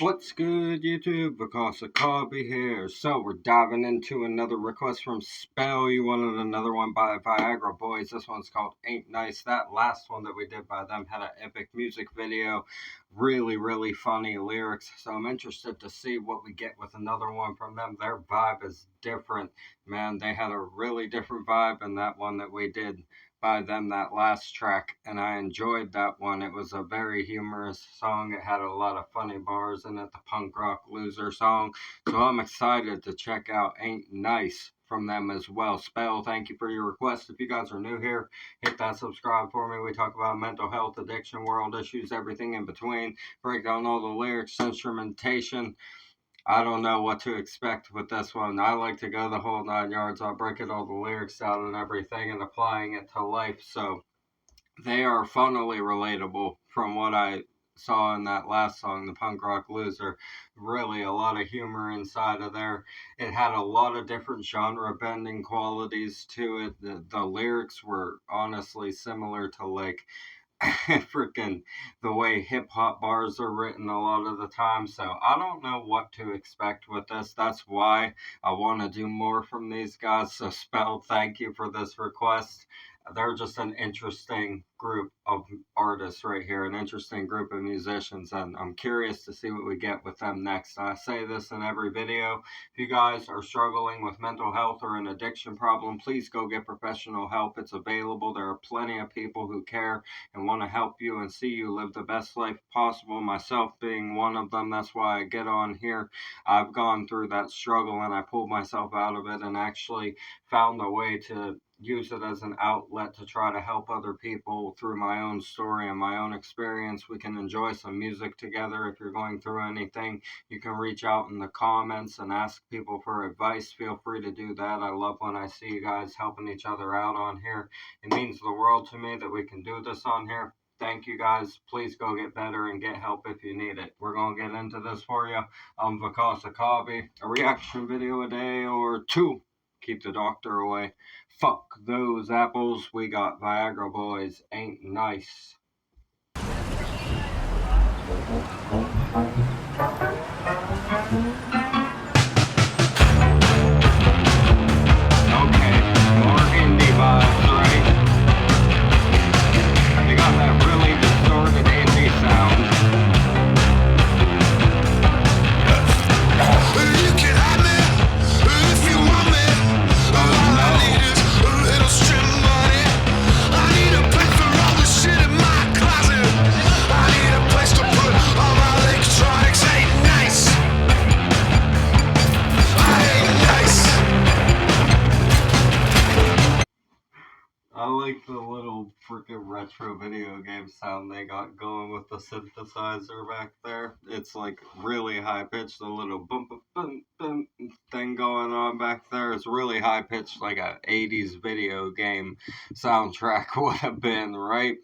What's good, YouTube? Because of Kobe here. So, we're diving into another request from Spell. You wanted another one by Viagra Boys. This one's called Ain't Nice. That last one that we did by them had an epic music video. Really funny lyrics. So, I'm interested to see what we get with another one from them. Their vibe is different. Man, they had a really different vibe in that one that we did by them, that last track, and I enjoyed that one. It was a very humorous song. It had a lot of funny bars in it, the punk rock loser song. So I'm excited to check out Ain't Nice from them as well. Spell, thank you for your request. If you guys are new here, hit that subscribe for me. We talk about mental health, addiction, world issues, everything in between. Break down all the lyrics, instrumentation. I don't know what to expect with this one. I like to go the whole 9 yards. I'll break all the lyrics down and everything and applying it to life. So they are funnily relatable from what I saw in that last song, the punk rock loser. Really a lot of humor inside of there. It had a lot of different genre bending qualities to it. The lyrics were honestly similar to like freaking the way hip-hop bars are written a lot of the time. So I don't know what to expect with this. That's why I want to do more from these guys. So Spell, thank you for this request. They're just an interesting group of artists right here, an interesting group of musicians, and I'm curious to see what we get with them next. I say this in every video. If you guys are struggling with mental health or an addiction problem, please go get professional help. It's available. There are plenty of people who care and want to help you and see you live the best life possible, myself being one of them. That's why I get on here. I've gone through that struggle and I pulled myself out of it and actually found a way to use it as an outlet to try to help other people through my own story and my own experience. We can enjoy some music together. If you're going through anything, you can reach out in the comments and ask people for advice. Feel free to do that. I love when I see you guys helping each other out on here. It means the world to me that we can do this on here. Thank you guys. Please go get better and get help if you need it. We're going to get into this for you. I'm Vakasa Kabi. A reaction video a day or two. Keep the doctor away. Fuck those apples. We got Viagra Boys. Ain't nice. Okay, more indie vibes, right? They got that really distorted indie sound. You can have me if you want me. All I need is a little string money. I need a place for all the shit in my closet. I need a place to put all my electronics. Ain't nice. I ain't nice. I like the little freaking retro video game sound they got going with the synthesizer back there. It's like really high pitched. The little boom boom boom boom thing going on back there is really high pitched, like a 80s video game soundtrack would have been, right?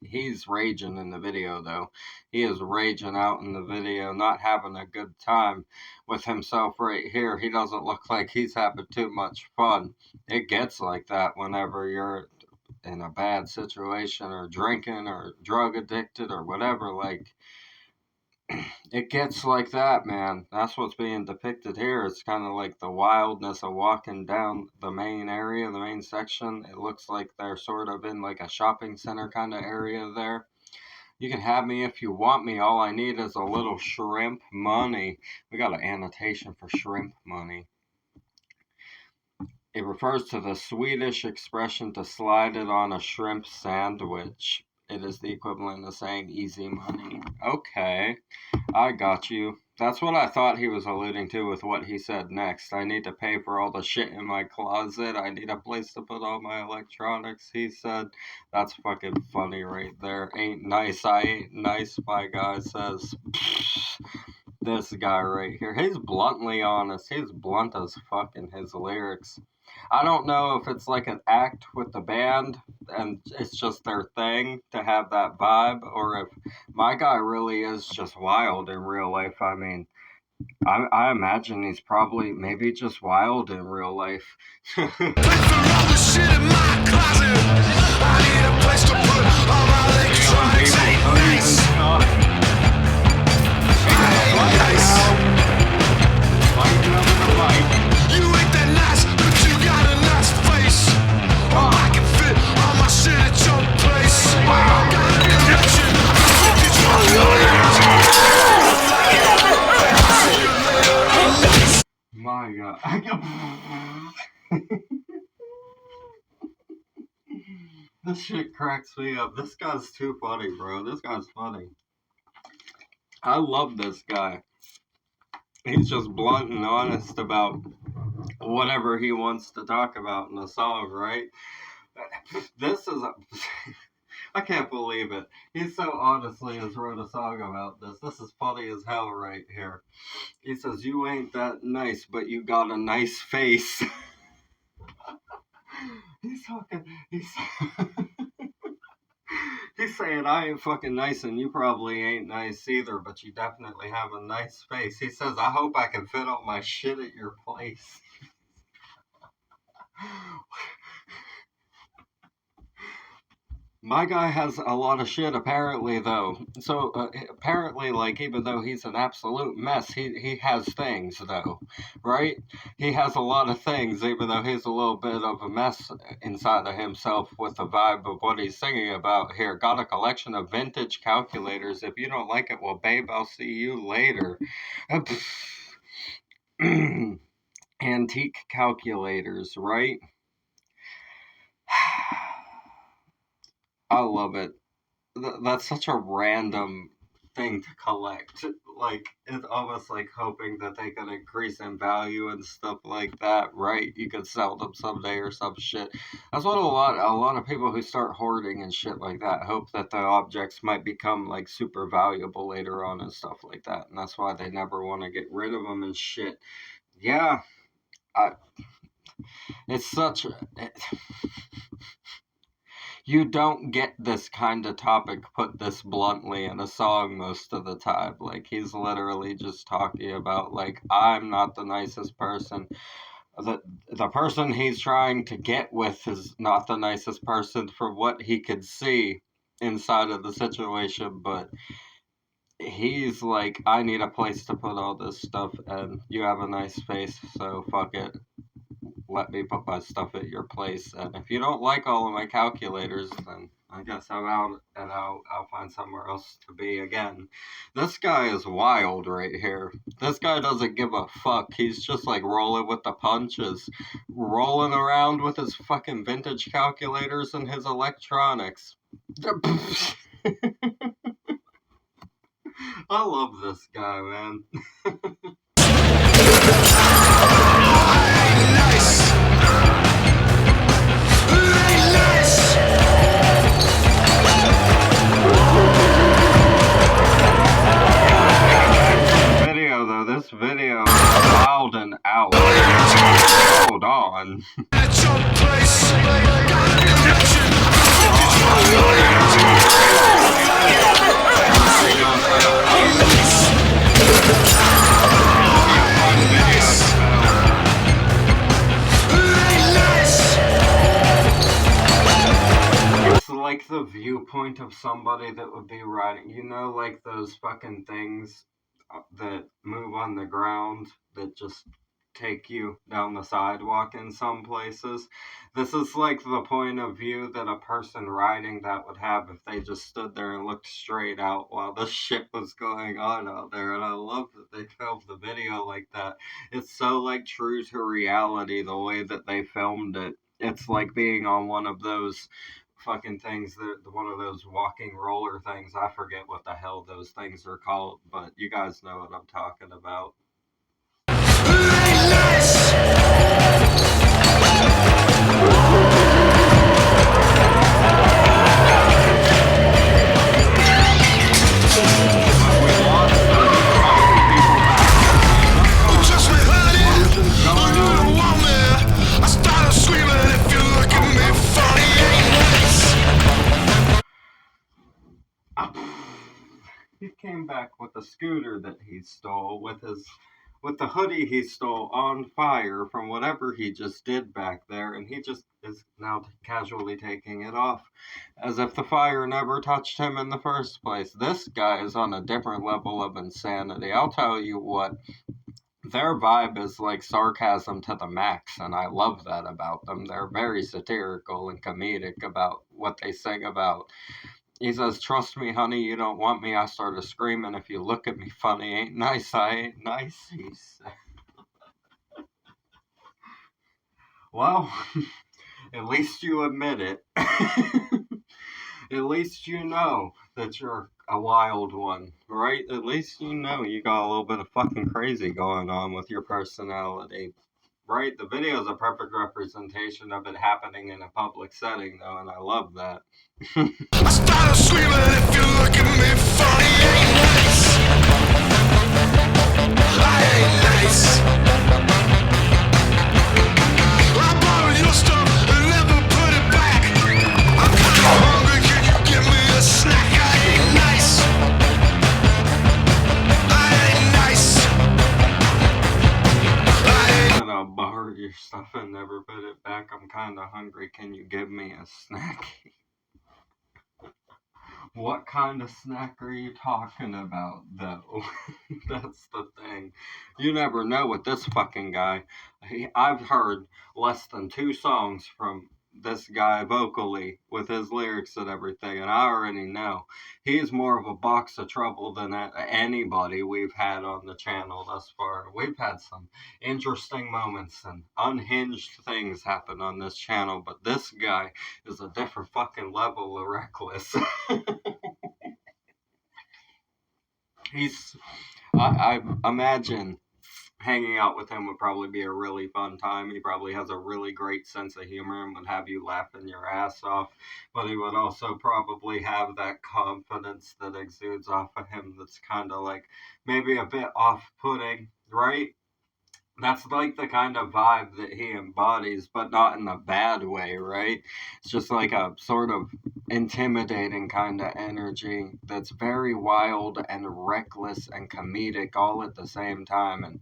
He's raging in the video though. He is raging out in the video, not having a good time with himself right here. He doesn't look like he's having too much fun. It gets like that whenever you're in a bad situation or drinking or drug addicted or whatever. Like, it gets like that, man. That's what's being depicted here. It's kind of like the wildness of walking down the main area, the main section. It looks like they're sort of in like a shopping center kind of area there. You can have me if you want me. All I need is a little shrimp money. We got an annotation for shrimp money. It refers to the Swedish expression to slide it on a shrimp sandwich. It is the equivalent of saying easy money. Okay, I got you. That's what I thought he was alluding to with what he said next. I need to pay for all the shit in my closet. I need a place to put all my electronics, he said. That's fucking funny right there. Ain't nice. I ain't nice, my guy says. This guy right here. He's bluntly honest. He's blunt as fuck in his lyrics. I don't know if it's like an act with the band and it's just their thing to have that vibe, or if my guy really is just wild in real life. I mean, I imagine he's probably maybe just wild in real life. This shit cracks me up. This guy's too funny, bro. This guy's funny. I love this guy. He's just blunt and honest about whatever he wants to talk about in a song, right? This is I can't believe it. He so honestly has wrote a song about this. This is funny as hell right here. He says, "You ain't that nice, but you got a nice face." He's talking. He's saying, "I ain't fucking nice, and you probably ain't nice either, but you definitely have a nice face." He says, "I hope I can fit all my shit at your place." My guy has a lot of shit, apparently, though. So, apparently, like, even though he's an absolute mess, he has things, though, right? He has a lot of things, even though he's a little bit of a mess inside of himself with the vibe of what he's singing about here. Got a collection of vintage calculators. If you don't like it, well, babe, I'll see you later. Antique calculators, right? I love it. That's such a random thing to collect. Like, it's almost like hoping that they could increase in value and stuff like that, right? You could sell them someday or some shit. That's what a lot of people who start hoarding and shit like that hope that the objects might become like super valuable later on and stuff like that, and that's why they never want to get rid of them and shit. Yeah, I, it's such. You don't get this kind of topic put this bluntly in a song most of the time. Like, he's literally just talking about, like, I'm not the nicest person. The person he's trying to get with is not the nicest person from what he could see inside of the situation, but he's like, I need a place to put all this stuff, and you have a nice face, so fuck it. Let me put my stuff at your place. And if you don't like all of my calculators, then I guess I'm out and I'll find somewhere else to be again. This guy is wild right here. This guy doesn't give a fuck. He's just like rolling with the punches, rolling around with his fucking vintage calculators and his electronics. I love this guy, man. Video though, this video is wild and out. Hold on. It's like the viewpoint of somebody that would be riding, like those fucking things that move on the ground that just take you down the sidewalk in some places. This is like the point of view that a person riding that would have if they just stood there and looked straight out while the shit was going on out there. And I love that they filmed the video like that. It's so like true to reality the way that they filmed it. It's like being on one of those fucking things, that one of those walking roller things. I forget what the hell those things are called, but you guys know what I'm talking about. He came back with a scooter that he stole with the hoodie he stole on fire from whatever he just did back there, and he just is now casually taking it off as if the fire never touched him in the first place. This guy is on a different level of insanity. I'll tell you what, their vibe is like sarcasm to the max, and I love that about them. They're very satirical and comedic about what they sing about. He says, "Trust me, honey, you don't want me." I started screaming, "If you look at me funny, ain't nice, I ain't nice." He said. Well, at least you admit it. At least you know that you're a wild one, right? At least you know you got a little bit of fucking crazy going on with your personality, right? The video is a perfect representation of it happening in a public setting, though, and I love that. I started screaming if you look at me funny. I ain't nice. I borrowed your stuff and never put it back. I'm kinda hungry, can you give me a snack? I ain't nice. I ain't nice. And I'll borrow your stuff and never put it back. I'm kinda hungry, can you give me a snack? What kind of snack are you talking about, though? That's the thing. You never know with this fucking guy. I've heard less than 2 songs from this guy vocally with his lyrics and everything, and I already know he's more of a box of trouble than anybody we've had on the channel thus far. We've had some interesting moments and unhinged things happen on this channel, but this guy is a different fucking level of reckless. I imagine hanging out with him would probably be a really fun time. He probably has a really great sense of humor and would have you laughing your ass off. But he would also probably have that confidence that exudes off of him that's kind of like maybe a bit off putting, right? That's like the kind of vibe that he embodies, but not in a bad way, right? It's just like a sort of intimidating kind of energy that's very wild and reckless and comedic all at the same time. And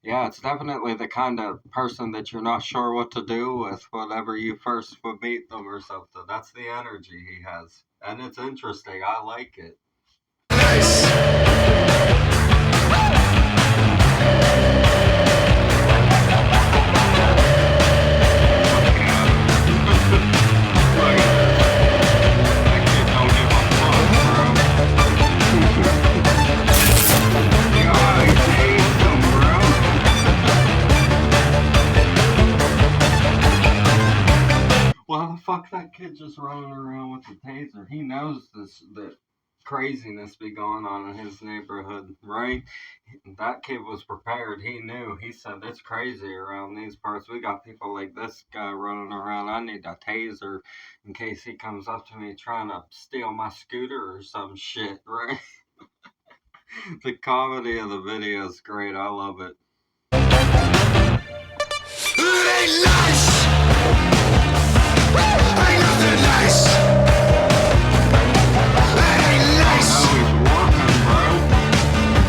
yeah, it's definitely the kind of person that you're not sure what to do with whenever you first would meet them or something. That's the energy he has. And it's interesting. I like it. Why the fuck that kid just running around with the taser? He knows that craziness be going on in his neighborhood, right? That kid was prepared. He knew. He said it's crazy around these parts. We got people like this guy running around. I need a taser in case he comes up to me trying to steal my scooter or some shit, right? The comedy of the video is great. I love it. It ain't nice. Ain't nothing nice. It ain't nice. Oh, he's walking, bro.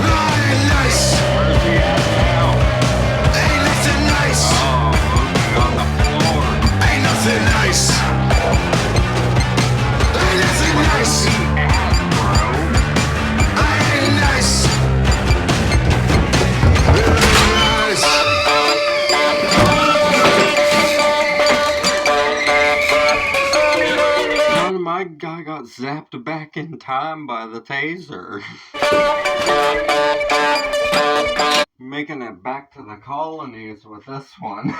No, it ain't nice. Where's he at now? Ain't nothing nice. Oh, okay, on the floor. Ain't nothing nice. Ain't nothing nice. Where's he at, bro? I ain't nice. It ain't nice. My guy got zapped back in time by the taser. Making it back to the colonies with this one.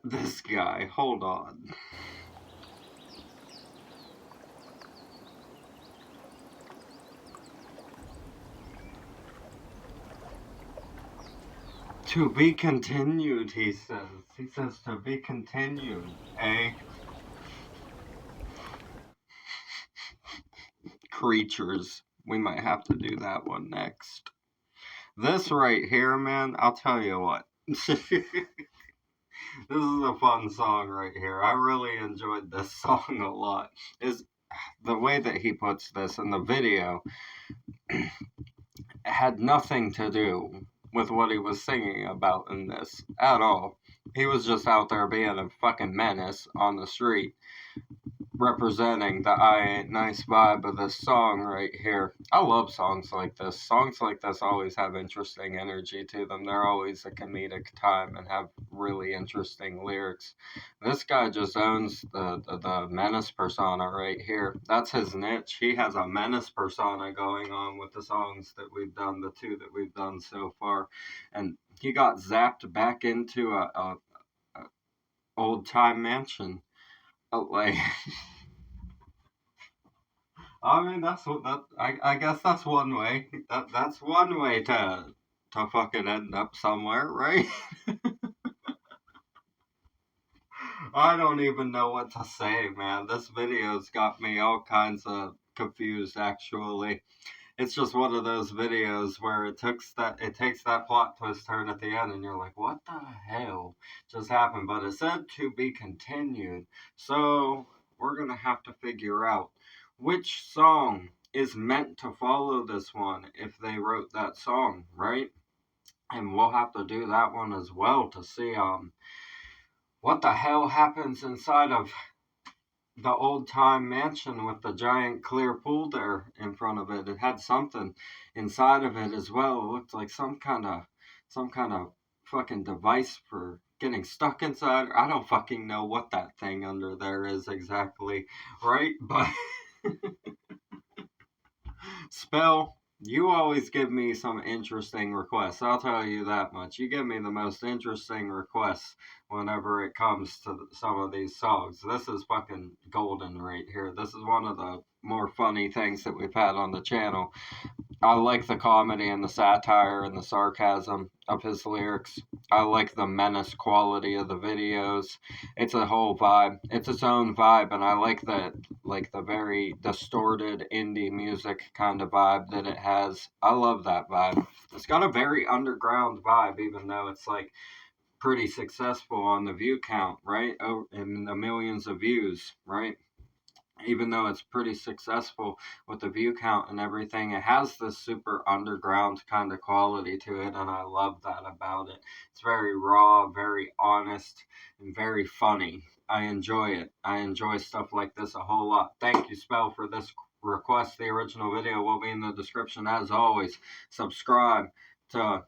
This guy, hold on. To be continued, he says. He says to be continued, eh? Creatures. We might have to do that one next. This right here, man, I'll tell you what. This is a fun song right here. I really enjoyed this song a lot. Is the way that he puts this in the video had nothing to do with what he was singing about in this at all. He was just out there being a fucking menace on the street, representing the I Ain't Nice vibe of this song right here. I love songs like this. Songs like this always have interesting energy to them. They're always a comedic time and have really interesting lyrics. This guy just owns the menace persona right here. That's his niche. He has a menace persona going on with the songs that we've done, the two that we've done so far. And he got zapped back into a old time mansion. Like, I mean, that's what that. I guess that's one way. That's one way to fucking end up somewhere, right? I don't even know what to say, man. This video's got me all kinds of confused. Actually, it's just one of those videos where it takes that plot twist turn at the end, and you're like, what the hell just happened? But it said to be continued, so we're gonna have to figure out which song is meant to follow this one if they wrote that song, right? And we'll have to do that one as well to see what the hell happens inside of the old time mansion with the giant clear pool there in front of it. It had something inside of it as well. It looked like some kind of fucking device for getting stuck inside. I don't fucking know what that thing under there is exactly, right? But Spell, you always give me some interesting requests. I'll tell you that much. You give me the most interesting requests whenever it comes to some of these songs. This is fucking golden right here. This is one of the more funny things that we've had on the channel. I like the comedy and the satire and the sarcasm of his lyrics. I like the menace quality of the videos. It's a whole vibe. It's its own vibe, and I like the very distorted indie music kind of vibe that it has. I love that vibe. It's got a very underground vibe, even though it's like pretty successful on the view count, right? Oh, in the millions of views, right? Even though it's pretty successful with the view count and everything, it has this super underground kind of quality to it, and I love that about it. It's very raw, very honest, and very funny. I enjoy it. I enjoy stuff like this a whole lot. Thank you, Spell, for this request. The original video will be in the description as always. Subscribe to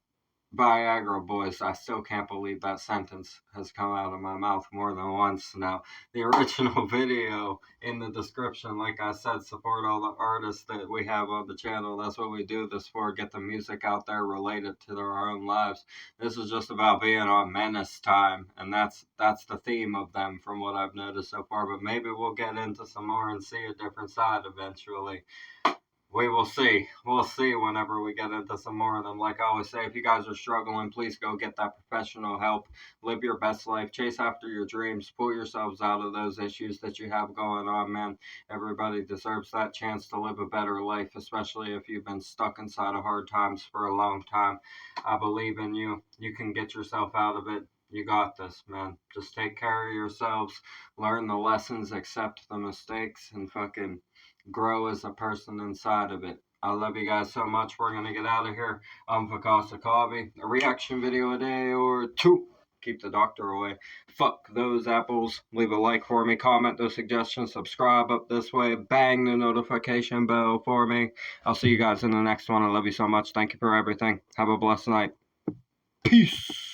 Viagra boys. I still can't believe that sentence has come out of my mouth more than once now. The original video in the description. Like I said, support all the artists that we have on the channel. That's what we do this for. Get the music out there related to their own lives. This is just about being on menace time, and that's the theme of them from what I've noticed so far. But maybe we'll get into some more and see a different side eventually. We will see. We'll see whenever we get into some more of them. Like I always say, if you guys are struggling, please go get that professional help. Live your best life. Chase after your dreams. Pull yourselves out of those issues that you have going on, man. Everybody deserves that chance to live a better life, especially if you've been stuck inside of hard times for a long time. I believe in you. You can get yourself out of it. You got this, man. Just take care of yourselves. Learn the lessons, accept the mistakes, and fucking grow as a person inside of it. I love you guys so much. We're gonna get out of here. I'm Vakasa Kavi. A reaction video a day or two. Keep the doctor away. Fuck those apples. Leave a like for me. Comment those suggestions. Subscribe up this way. Bang the notification bell for me. I'll see you guys in the next one. I love you so much. Thank you for everything. Have a blessed night. Peace.